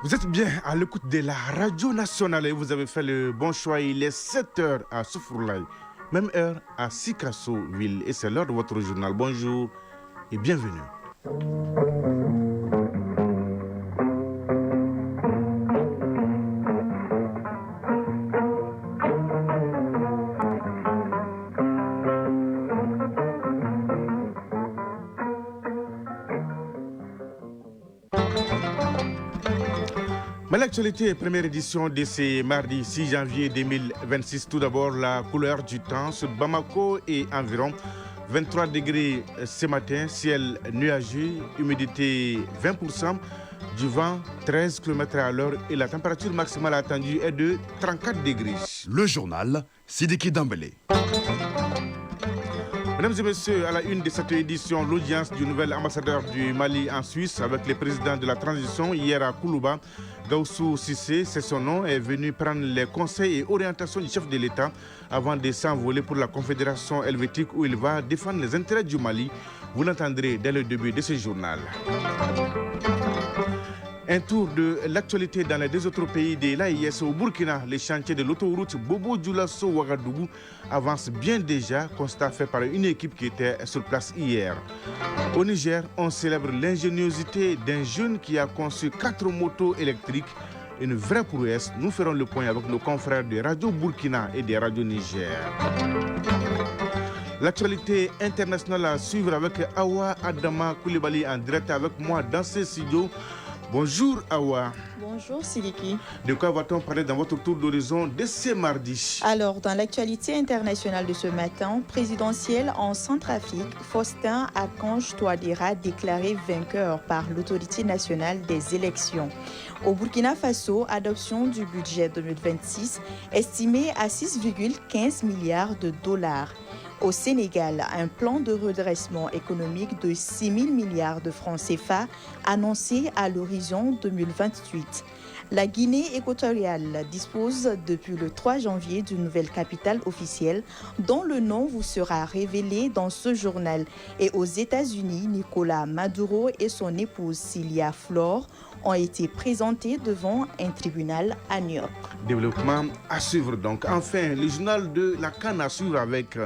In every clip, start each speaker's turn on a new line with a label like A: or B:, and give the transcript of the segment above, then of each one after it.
A: Vous êtes bien à l'écoute de la radio nationale et vous avez fait le bon choix. Il est 7h à Soufourlaye, même heure à Sikasso-Ville. Et c'est l'heure de votre journal. Bonjour et bienvenue. Mais l'actualité, première édition de ce mardi 6 janvier 2026. Tout d'abord, la couleur du temps sur Bamako et environ 23 degrés ce matin, ciel nuageux, humidité 20%, du vent 13 km à l'heure et la température maximale attendue est de 34 degrés.
B: Le journal, Sidiki Dambélé.
A: Mesdames et messieurs, à la une de cette édition, l'audience du nouvel ambassadeur du Mali en Suisse avec le président de la transition hier à Koulouba, Gaussou Cissé, c'est son nom, est venu prendre les conseils et orientations du chef de l'État avant de s'envoler pour la Confédération helvétique où il va défendre les intérêts du Mali. Vous l'entendrez dès le début de ce journal. Un tour de l'actualité dans les deux autres pays de l'AIS. Au Burkina, les chantiers de l'autoroute Bobo-Dioulasso-Ouagadougou avancent bien déjà, constat fait par une équipe qui était sur place hier. Au Niger, on célèbre l'ingéniosité d'un jeune qui a conçu 4 motos électriques. Une vraie prouesse. Nous ferons le point avec nos confrères de Radio Burkina et de Radio Niger. L'actualité internationale à suivre avec Awa Adama Koulibaly en direct avec moi dans ce studio. Bonjour Awa.
C: Bonjour Sidiki.
A: De quoi va-t-on parler dans votre tour d'horizon de ce mardi?
C: Alors, dans l'actualité internationale de ce matin, présidentielle en Centrafrique, Faustin Archange Touadéra déclaré vainqueur par l'autorité nationale des élections. Au Burkina Faso, adoption du budget 2026 estimé à 6,15 milliards de dollars. Au Sénégal, un plan de redressement économique de 6 000 milliards de francs CFA annoncé à l'horizon 2028. La Guinée équatoriale dispose depuis le 3 janvier d'une nouvelle capitale officielle dont le nom vous sera révélé dans ce journal. Et aux États-Unis, Nicolas Maduro et son épouse Cilia Flor ont été présentés devant un tribunal à New York.
A: Développement à suivre donc. Enfin, le journal de la CAN à suivre avec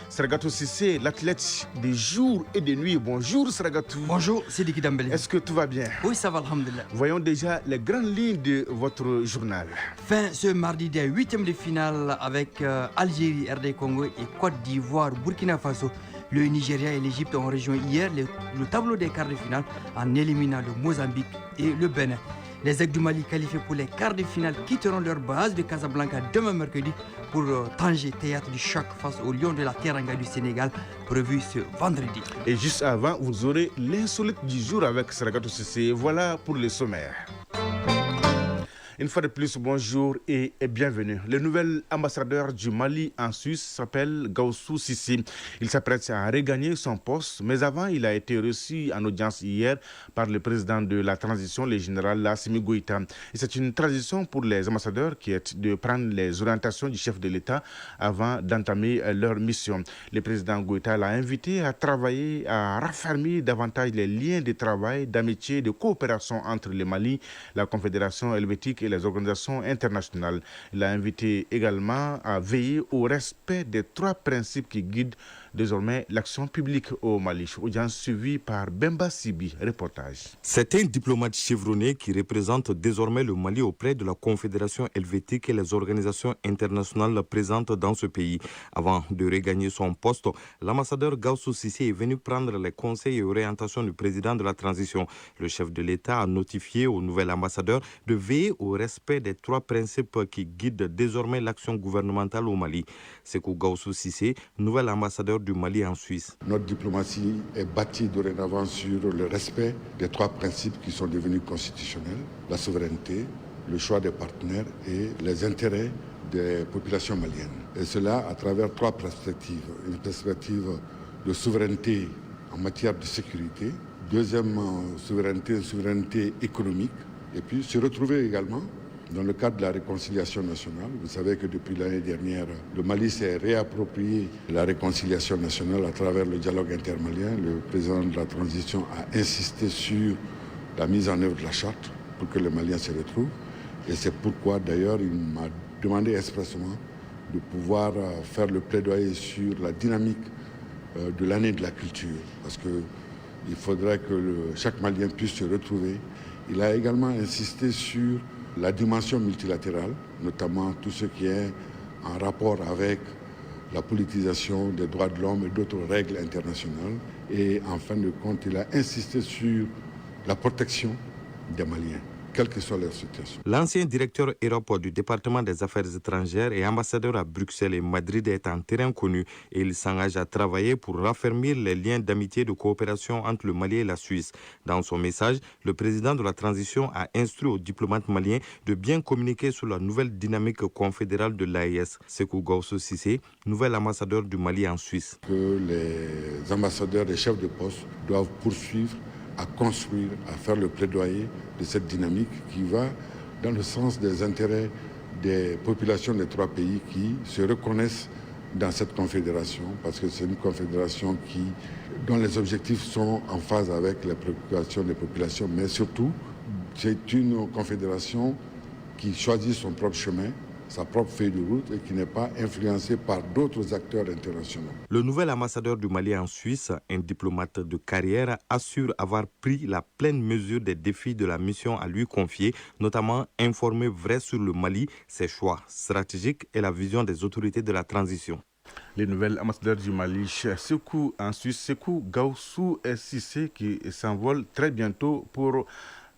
A: Sergato Cissé, l'athlète des jours et des nuits. Bonjour Sergato.
D: Bonjour Sidiki Dambélé.
A: Est-ce que tout va bien?
D: Oui, ça va, alhamdoulilah.
A: Voyons déjà les grandes lignes de votre journal.
D: Fin ce mardi des huitièmes de finale avec Algérie, RD Congo et Côte d'Ivoire, Burkina Faso. Le Nigeria et l'Égypte ont rejoint hier le tableau des quarts de finale en éliminant le Mozambique et le Bénin. Les Aigles du Mali qualifiés pour les quarts de finale quitteront leur base de Casablanca demain mercredi pour Tanger, théâtre du choc face aux Lions de la Teranga du Sénégal, prévu ce vendredi.
A: Et juste avant, vous aurez l'insolite du jour avec Sergato Cissé. Voilà pour le sommaire. Une fois de plus, bonjour et bienvenue. Le nouvel ambassadeur du Mali en Suisse s'appelle Gaussou Cissé. Il s'apprête à regagner son poste, mais avant, il a été reçu en audience hier par le président de la transition, le général Assimi Goïta. Et c'est une transition pour les ambassadeurs qui est de prendre les orientations du chef de l'État avant d'entamer leur mission. Le président Goïta l'a invité à travailler, à raffermir davantage les liens de travail, d'amitié, de coopération entre le Mali, la Confédération helvétique et les organisations internationales. Il a invité également à veiller au respect des 3 principes qui guident désormais l'action publique au Mali. Audience suivie par Bemba Sibi. Reportage.
E: C'est un diplomate chevronné qui représente désormais le Mali auprès de la Confédération helvétique et les organisations internationales présentes dans ce pays. Avant de regagner son poste, l'ambassadeur Gaussou Cissé est venu prendre les conseils et orientations du président de la transition. Le chef de l'État a notifié au nouvel ambassadeur de veiller au respect des 3 principes qui guident désormais l'action gouvernementale au Mali. Sékou Gaussou Cissé, nouvel ambassadeur du Mali en Suisse.
F: Notre diplomatie est bâtie dorénavant sur le respect des 3 principes qui sont devenus constitutionnels, la souveraineté, le choix des partenaires et les intérêts des populations maliennes. Et cela à travers 3 perspectives. Une perspective de souveraineté en matière de sécurité, deuxième souveraineté, une souveraineté économique, et puis se retrouver également dans le cadre de la réconciliation nationale. Vous savez que depuis l'année dernière, le Mali s'est réapproprié la réconciliation nationale à travers le dialogue intermalien. Le président de la transition a insisté sur la mise en œuvre de la charte. pour que les Maliens se retrouvent. Et c'est pourquoi d'ailleurs il m'a demandé expressément de pouvoir faire le plaidoyer sur la dynamique de l'année de la culture. Parce qu'il faudrait que chaque Malien puisse se retrouver. Il a également insisté sur la dimension multilatérale, notamment tout ce qui est en rapport avec la politisation des droits de l'homme et d'autres règles internationales. Et en fin de compte, il a insisté sur la protection des Maliens, quelle que soit leur situation.
E: L'ancien directeur Europe du département des affaires étrangères et ambassadeur à Bruxelles et Madrid est en terrain connu et il s'engage à travailler pour raffermir les liens d'amitié et de coopération entre le Mali et la Suisse. Dans son message, le président de la transition a instruit aux diplomates maliens de bien communiquer sur la nouvelle dynamique confédérale de l'AES. Sékou Gausso Cissé, nouvel ambassadeur du Mali en Suisse.
F: Que les ambassadeurs et chefs de poste doivent poursuivre à construire, à faire le plaidoyer de cette dynamique qui va dans le sens des intérêts des populations des trois pays qui se reconnaissent dans cette confédération, parce que c'est une confédération dont les objectifs sont en phase avec les préoccupations des populations, mais surtout, c'est une confédération qui choisit son propre chemin, sa propre feuille de route et qui n'est pas influencée par d'autres acteurs internationaux.
E: Le nouvel ambassadeur du Mali en Suisse, un diplomate de carrière, assure avoir pris la pleine mesure des défis de la mission à lui confier, notamment informer vrai sur le Mali, ses choix stratégiques et la vision des autorités de la transition.
A: Les nouvelles ambassadeurs du Mali, Sékou en Suisse, Sékou Gausso Cissé qui s'envole très bientôt pour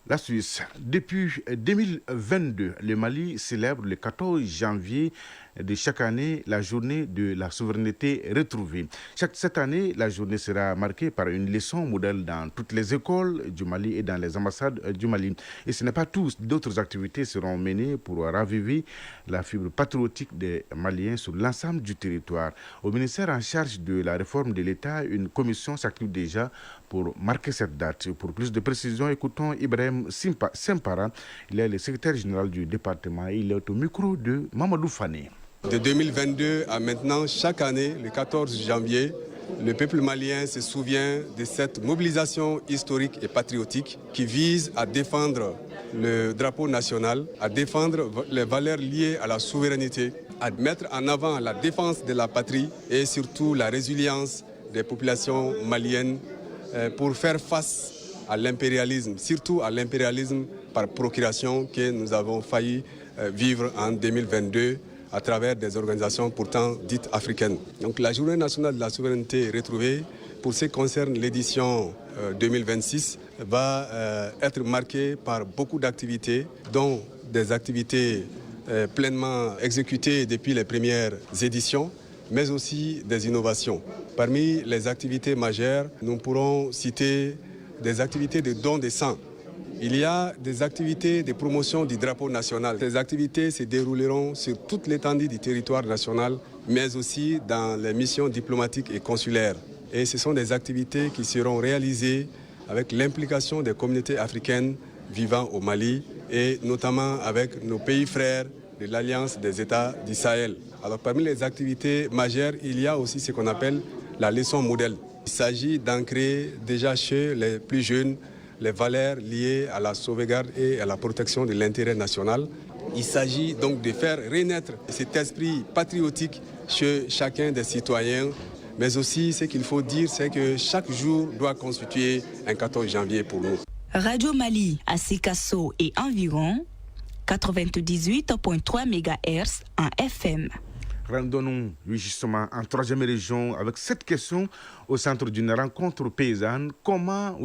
A: la Suisse. Depuis 2022, le Mali célèbre le 14 janvier de chaque année la journée de la souveraineté retrouvée. Cette année, la journée sera marquée par une leçon modèle dans toutes les écoles du Mali et dans les ambassades du Mali. Et ce n'est pas tout, d'autres activités seront menées pour raviver la fibre patriotique des Maliens sur l'ensemble du territoire. Au ministère en charge de la réforme de l'État, une commission s'active déjà pour marquer cette date. Pour plus de précisions, écoutons Ibrahim Sempara. Il est le secrétaire général du département et il est au micro de Mamadou Fane.
G: De 2022 à maintenant, chaque année, le 14 janvier, le peuple malien se souvient de cette mobilisation historique et patriotique qui vise à défendre le drapeau national, à défendre les valeurs liées à la souveraineté, à mettre en avant la défense de la patrie et surtout la résilience des populations maliennes pour faire face à l'impérialisme, surtout à l'impérialisme par procuration que nous avons failli vivre en 2022 à travers des organisations pourtant dites africaines. Donc la Journée nationale de la souveraineté retrouvée, pour ce qui concerne l'édition 2026, va être marquée par beaucoup d'activités, dont des activités pleinement exécutées depuis les premières éditions, mais aussi des innovations. Parmi les activités majeures, nous pourrons citer des activités de don de sang. Il y a des activités de promotion du drapeau national. Ces activités se dérouleront sur toute l'étendue du territoire national, mais aussi dans les missions diplomatiques et consulaires. Et ce sont des activités qui seront réalisées avec l'implication des communautés africaines vivant au Mali et notamment avec nos pays frères de l'Alliance des États du Sahel. Alors parmi les activités majeures, il y a aussi ce qu'on appelle la leçon modèle. Il s'agit d'ancrer déjà chez les plus jeunes les valeurs liées à la sauvegarde et à la protection de l'intérêt national. Il s'agit donc de faire renaître cet esprit patriotique chez chacun des citoyens. Mais aussi, ce qu'il faut dire, c'est que chaque jour doit constituer un 14 janvier pour nous.
H: Radio Mali à Sikasso et environ 98.3 MHz en FM.
A: Rendons-nous justement en troisième région avec cette question au centre d'une rencontre paysanne. Comment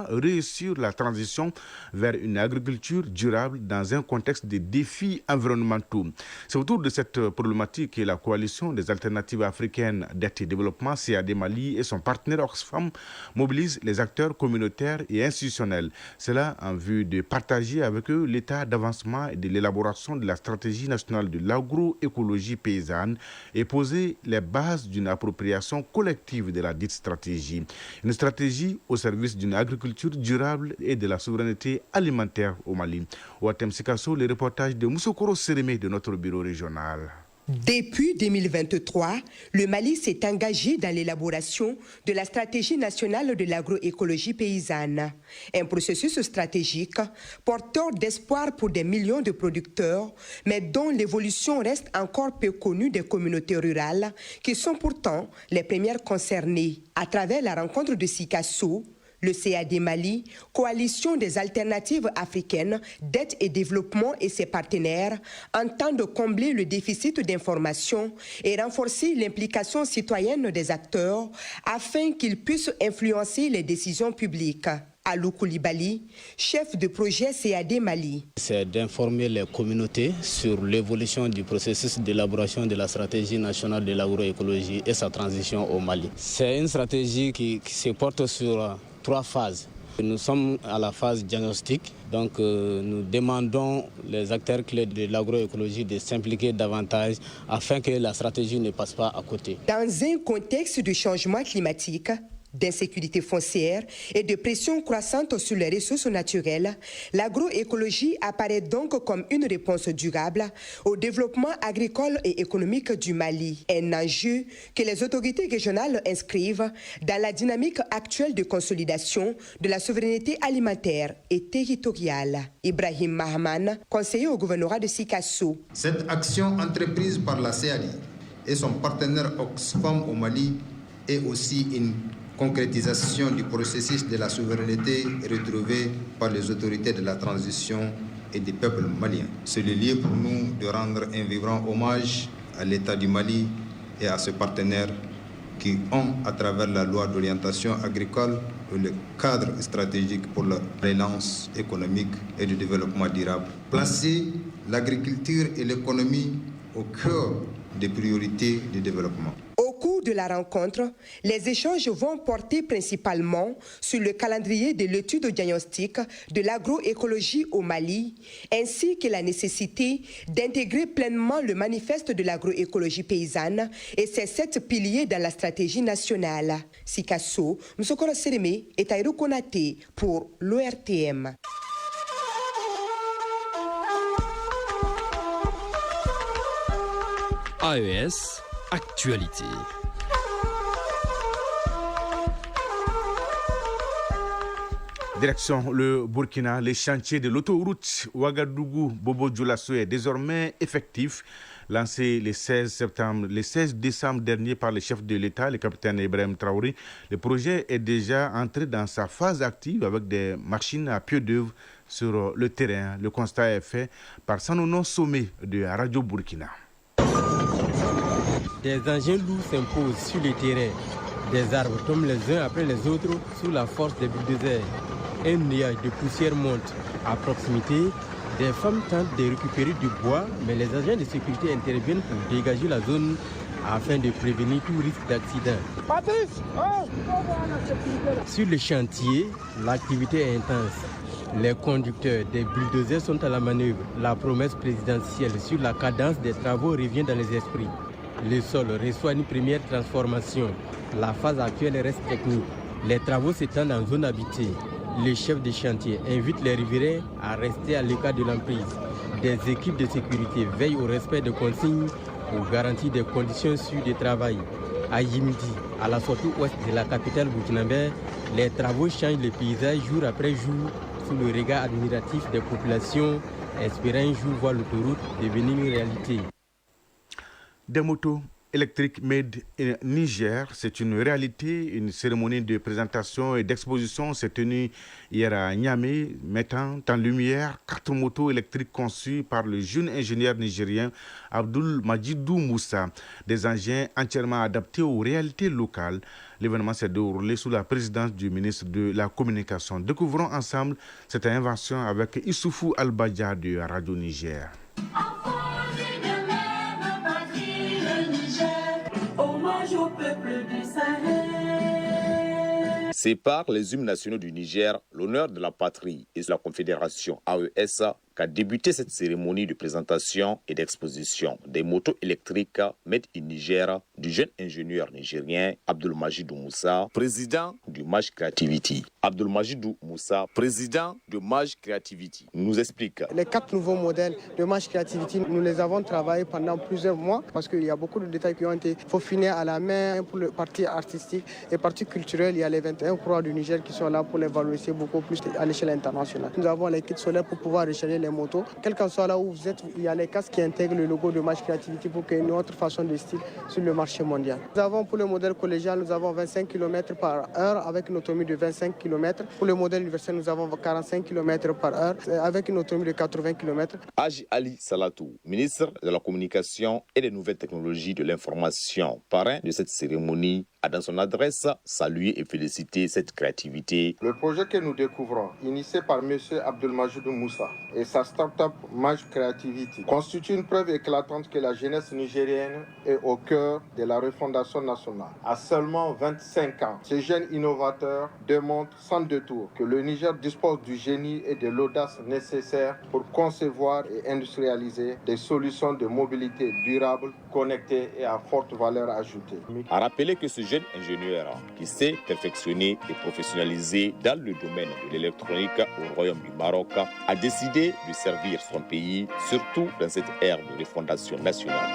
A: réussir la transition vers une agriculture durable dans un contexte de défis environnementaux? C'est autour de cette problématique que la coalition des alternatives africaines d'aide et développement, CAD Mali, et son partenaire Oxfam mobilisent les acteurs communautaires et institutionnels. Cela en vue de partager avec eux l'état d'avancement et de l'élaboration de la stratégie nationale de l'agroécologie paysanne et poser les bases d'une appropriation collective de la dite stratégie. Une stratégie au service d'une agriculture durable et de la souveraineté alimentaire au Mali. Ouatem Sikasso, le reportage de Moussokoro Sérémé de notre bureau régional.
I: Depuis 2023, le Mali s'est engagé dans l'élaboration de la stratégie nationale de l'agroécologie paysanne, un processus stratégique porteur d'espoir pour des millions de producteurs, mais dont l'évolution reste encore peu connue des communautés rurales, qui sont pourtant les premières concernées. À travers la rencontre de Sikasso, le CAD Mali, coalition des alternatives africaines d'aide et développement et ses partenaires entendent combler le déficit d'information et renforcer l'implication citoyenne des acteurs afin qu'ils puissent influencer les décisions publiques. Alou Koulibaly, chef de projet CAD Mali.
J: C'est d'informer les communautés sur l'évolution du processus d'élaboration de la stratégie nationale de l'agroécologie et sa transition au Mali. C'est une stratégie qui se porte sur 3 phases. Nous sommes à la phase diagnostique, donc nous demandons les acteurs clés de l'agroécologie de s'impliquer davantage afin que la stratégie ne passe pas à côté.
I: Dans un contexte de changement climatique, d'insécurité foncière et de pression croissante sur les ressources naturelles, l'agroécologie apparaît donc comme une réponse durable au développement agricole et économique du Mali. Un enjeu que les autorités régionales inscrivent dans la dynamique actuelle de consolidation de la souveraineté alimentaire et territoriale. Ibrahim Mahman, conseiller au gouvernorat de Sikasso.
K: Cette action entreprise par la CAD et son partenaire Oxfam au Mali est aussi une concrétisation du processus de la souveraineté retrouvée par les autorités de la transition et des peuples maliens. C'est le lieu pour nous de rendre un vibrant hommage à l'État du Mali et à ses partenaires qui ont, à travers la loi d'orientation agricole, le cadre stratégique pour la relance économique et du développement durable, placé l'agriculture et l'économie au cœur des priorités du développement.
I: Au cours de la rencontre, les échanges vont porter principalement sur le calendrier de l'étude diagnostique de l'agroécologie au Mali, ainsi que la nécessité d'intégrer pleinement le manifeste de l'agroécologie paysanne et ses 7 piliers dans la stratégie nationale. Sikasso, Msokoro Sereme et Taïro Konate pour l'ORTM.
L: AES, actualité.
A: Direction le Burkina, les chantiers de l'autoroute Ouagadougou-Bobo-Dioulasso est désormais effectif. Lancé le 16 décembre dernier par le chef de l'État, le capitaine Ibrahim Traoré, le projet est déjà entré dans sa phase active avec des machines à pied d'œuvre sur le terrain. Le constat est fait par Sanono Sommet de Radio Burkina.
M: Des engins lourds s'imposent sur le terrain. Des arbres tombent les uns après les autres sous la force des bulldozers. Un nuage de poussière monte. À proximité, des femmes tentent de récupérer du bois, mais les agents de sécurité interviennent pour dégager la zone afin de prévenir tout risque d'accident. Sur le chantier, l'activité est intense. Les conducteurs des bulldozers sont à la manœuvre. La promesse présidentielle sur la cadence des travaux revient dans les esprits. Le sol reçoit une première transformation. La phase actuelle reste technique. Les travaux s'étendent en zone habitée. Le chef de chantier invite les riverains à rester à l'écart de l'emprise. Des équipes de sécurité veillent au respect des consignes pour garantir des conditions sûres de travail. À Yimdi, à la sortie ouest de la capitale burkinabé, les travaux changent le paysage jour après jour sous le regard admiratif des populations, espérant un jour voir l'autoroute devenir une réalité.
A: Des motos électriques made in Niger, c'est une réalité. Une cérémonie de présentation et d'exposition s'est tenue hier à Niamey, mettant en lumière 4 motos électriques conçues par le jeune ingénieur nigérien Abdul Majidou Moussa. Des engins entièrement adaptés aux réalités locales. L'événement s'est déroulé sous la présidence du ministre de la Communication. Découvrons ensemble cette invention avec Issoufou Al-Badja de Radio Niger.
N: C'est par les hymnes nationaux du Niger, l'honneur de la patrie et la Confédération AES qu'a débuté cette cérémonie de présentation et d'exposition des motos électriques Made in Niger du jeune ingénieur nigérien Abdulmajidou Moussa, président du MAJ Creativity. Abdulmajidou Moussa, président de MAJ Creativity, nous explique.
O: Les 4 nouveaux modèles de MAJ Creativity, nous les avons travaillés pendant plusieurs mois parce qu'il y a beaucoup de détails qui ont été peaufinés à la main pour le parti artistique et partie culturelle. Il y a les 21 croix du Niger qui sont là pour les valoriser beaucoup plus à l'échelle internationale. Nous avons les kits solaires pour pouvoir recharger les motos. Quel qu'en soit là où vous êtes, il y a les casques qui intègrent le logo de MAJ Creativity pour qu'il y ait une autre façon de style sur le marché mondial. Nous avons pour le modèle collégial, nous avons 25 km par heure avec une autonomie de 25 km. Pour le modèle universel, nous avons 45 km par heure avec une autonomie de 80 km.
N: Haji Ali Salatou, ministre de la Communication et des Nouvelles Technologies de l'Information, parrain de cette cérémonie, a dans son adresse salué et félicité cette créativité.
P: Le projet que nous découvrons, initié par M. Abdulmajidou Moussa et sa start-up MAJ Creativity, constitue une preuve éclatante que la jeunesse nigérienne est au cœur de la refondation nationale. À seulement 25 ans, ces jeunes innovateurs démontrent sans détour que le Niger dispose du génie et de l'audace nécessaires pour concevoir et industrialiser des solutions de mobilité durable, connectées et à forte valeur ajoutée.
N: A rappelé que ce jeune ingénieur qui s'est perfectionné et professionnalisé dans le domaine de l'électronique au Royaume du Maroc a décidé de servir son pays, surtout dans cette ère de refondation nationale.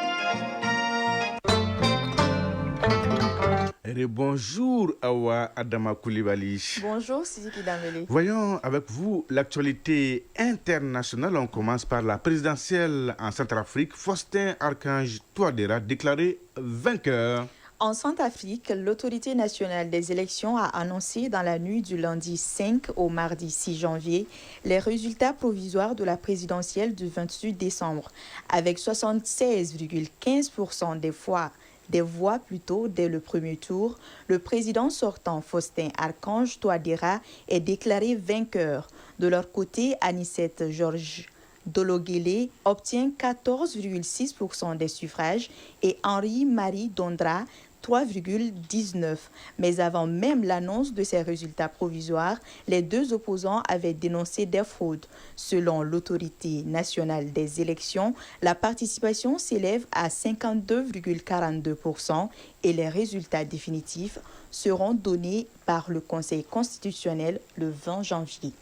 A: Et bonjour Awa Adama Koulibaly.
C: Bonjour Sidiki Dambélé.
A: Voyons avec vous l'actualité internationale. On commence par la présidentielle en Centrafrique. Faustin Archange Touadéra déclaré vainqueur.
C: En Centrafrique, l'autorité nationale des élections a annoncé dans la nuit du lundi 5 au mardi 6 janvier les résultats provisoires de la présidentielle du 28 décembre, avec 76,15% des voix dès le premier tour. Le président sortant Faustin Archange Touadéra est déclaré vainqueur. De leur côté, Anicette Georges Dologuélé obtient 14,6% des suffrages et Henri-Marie Dondra 3,19%. Mais avant même l'annonce de ces résultats provisoires, les deux opposants avaient dénoncé des fraudes. Selon l'autorité nationale des élections, la participation s'élève à 52,42% et les résultats définitifs seront donnés par le Conseil constitutionnel le 20 janvier.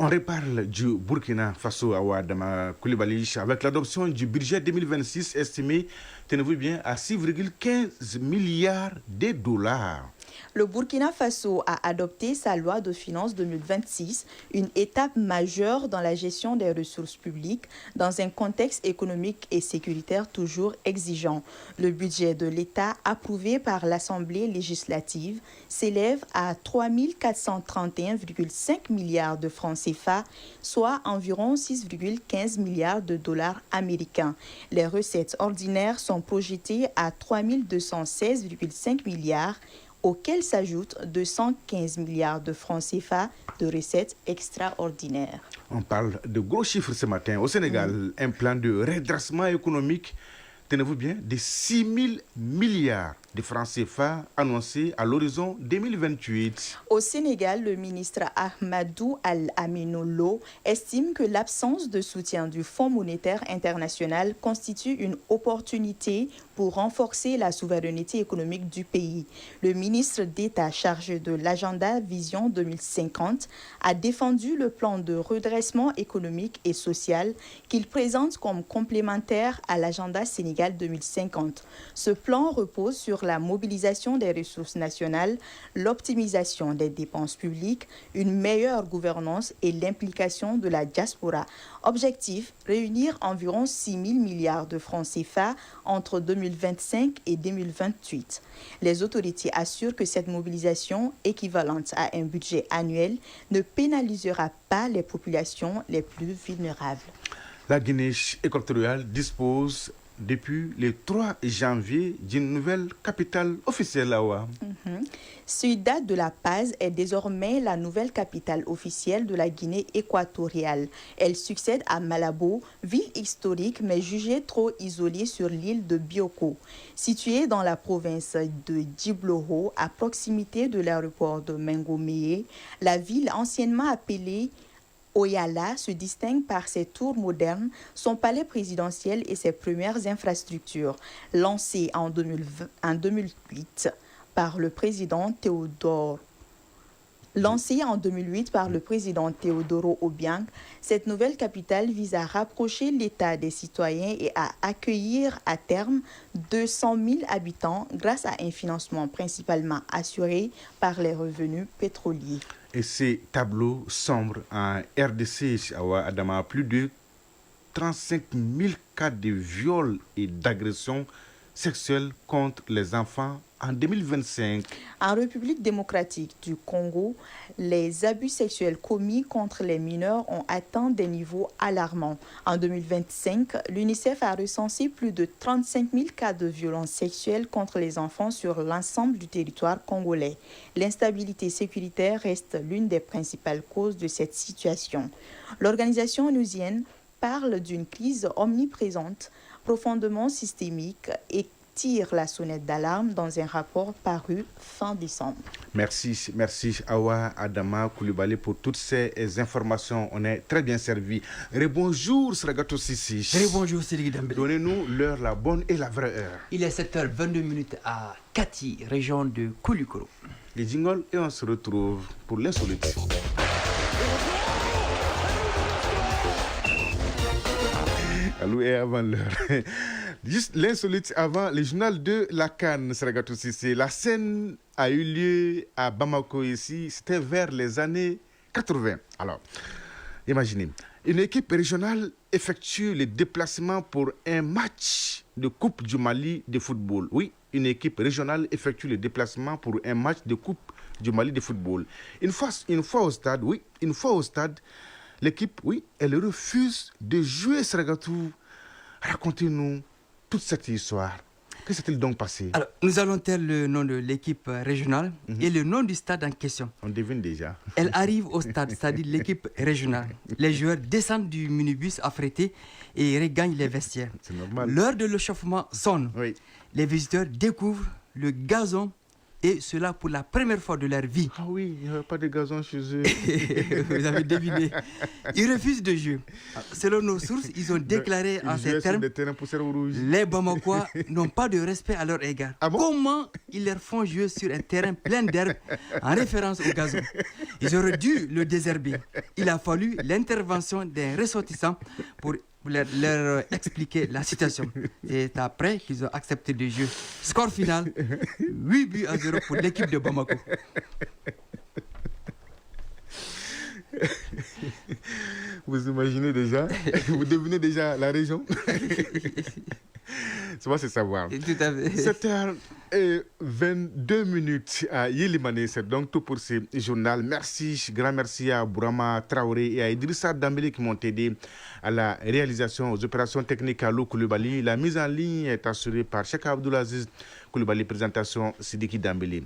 A: On reparle du Burkina Faso à Ouadama Koulibaly avec l'adoption du budget 2026 estimé, tenez-vous bien, à 6,15 milliards de dollars.
C: Le Burkina Faso a adopté sa loi de finances 2026, une étape majeure dans la gestion des ressources publiques dans un contexte économique et sécuritaire toujours exigeant. Le budget de l'État approuvé par l'Assemblée législative s'élève à 3 431,5 milliards de francs CFA, soit environ 6,15 milliards de dollars américains. Les recettes ordinaires sont projetées à 3 216,5 milliards, auxquels s'ajoutent 215 milliards de francs CFA de recettes extraordinaires.
A: On parle de gros chiffres ce matin. Au Sénégal, un plan de redressement économique, tenez-vous bien, de 6 000 milliards de francs CFA annoncés à l'horizon 2028.
C: Au Sénégal, le ministre Ahmadou Al-Aminou Lo estime que l'absence de soutien du Fonds monétaire international constitue une opportunité pour renforcer la souveraineté économique du pays. Le ministre d'État chargé de l'agenda Vision 2050 a défendu le plan de redressement économique et social qu'il présente comme complémentaire à l'agenda Sénégal 2050. Ce plan repose sur la mobilisation des ressources nationales, l'optimisation des dépenses publiques, une meilleure gouvernance et l'implication de la diaspora. Objectif, réunir environ 6 000 milliards de francs CFA entre 2025 et 2028. Les autorités assurent que cette mobilisation, équivalente à un budget annuel, ne pénalisera pas les populations les plus vulnérables.
A: La Guinée équatoriale dispose depuis le 3 janvier d'une nouvelle capitale officielle à Ouah.
C: Ciudad de la Paz est désormais la nouvelle capitale officielle de la Guinée équatoriale. Elle succède à Malabo, ville historique mais jugée trop isolée sur l'île de Bioko. Située dans la province de Djiblouo, à proximité de l'aéroport de Mengoméé, la ville anciennement appelée Oyala se distingue par ses tours modernes, son palais présidentiel et ses premières infrastructures. Lancé en 2008 par le président Teodoro Obiang, cette nouvelle capitale vise à rapprocher l'État des citoyens et à accueillir à terme 200 000 habitants grâce à un financement principalement assuré par les revenus pétroliers.
A: Et ces tableaux sombres en RDC, Adama, plus de 35 000 cas de viols et d'agressions sexuelles contre les enfants en 2025.
C: En République démocratique du Congo, les abus sexuels commis contre les mineurs ont atteint des niveaux alarmants. En 2025, l'UNICEF a recensé plus de 35 000 cas de violences sexuelles contre les enfants sur l'ensemble du territoire congolais. L'instabilité sécuritaire reste l'une des principales causes de cette situation. L'organisation onusienne parle d'une crise omniprésente, profondément systémique et tire la sonnette d'alarme dans un rapport paru fin décembre.
A: Merci Awa Adama Coulibaly pour toutes ces informations. On est très bien servi. Rebonjour Sragato Sissi.
D: Rebonjour Sidi Dambélé.
A: Donnez-nous l'heure, la bonne et la vraie heure.
D: Il est 7h22 à Kati, région de Koulikoro.
A: Les jingles et on se retrouve pour l'insolite. Allô et avant l'heure. Juste l'insolite avant le journal de la Cannes, Sragato Sissi. La scène a eu lieu à Bamako ici, c'était vers les années 80. Alors, imaginez, une équipe régionale effectue le déplacement pour un match de Coupe du Mali de football. Oui, une équipe régionale effectue le déplacement pour un match de Coupe du Mali de football. Une fois au stade, l'équipe, elle refuse de jouer, Sragatou. Racontez-nous toute cette histoire. Que s'est-il donc passé?
D: Alors, nous allons taire le nom de l'équipe régionale et le nom du stade en question.
A: On devine déjà.
D: Elle arrive au stade, c'est-à-dire l'équipe régionale. Les joueurs descendent du minibus affrété et regagnent les vestiaires.
A: C'est normal.
D: L'heure de l'échauffement sonne.
A: Oui.
D: Les visiteurs découvrent le gazon, et cela pour la première fois de leur vie.
A: Ah oui, il n'y avait pas de gazon chez eux.
D: Vous avez deviné. Ils refusent de jouer. Selon nos sources, ils ont déclaré en ces termes: les Bamakois n'ont pas de respect à leur égard.
A: Ah bon?
D: Comment ils leur font jouer sur un terrain plein d'herbe en référence au gazon? Ils auraient dû le désherber. Il a fallu l'intervention d'un ressortissant pour leur expliquer la situation. C'est après qu'ils ont accepté de jouer. Score final, 8-0 pour l'équipe de Bamako.
A: Vous imaginez déjà? Vous devinez déjà la région? C'est savoir.
D: Tout à fait.
A: 7h22 à Yélimane. C'est donc tout pour ce journal. Grand merci à Bourama Traoré et à Idrissa Dambélé qui m'ont aidé à la réalisation, aux opérations techniques à Lou Coulibaly. La mise en ligne est assurée par Cheikh Abdoulaziz Coulibaly, présentation Sidiki Dambélé.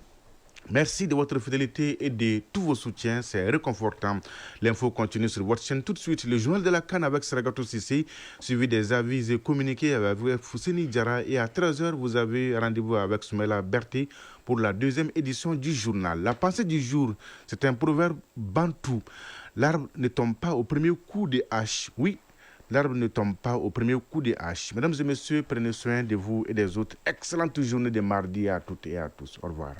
A: Merci de votre fidélité et de tous vos soutiens, c'est réconfortant. L'info continue sur votre chaîne tout de suite. Le journal de la Cannes avec Sragato Sissi, suivi des avis et communiqués avec Fousseni Diarra. Et à 13h, vous avez rendez-vous avec Soumela Berté pour la deuxième édition du journal. La pensée du jour, c'est un proverbe bantou. L'arbre ne tombe pas au premier coup de hache. Oui, l'arbre ne tombe pas au premier coup de hache. Mesdames et messieurs, prenez soin de vous et des autres. Excellente journée de mardi à toutes et à tous. Au revoir.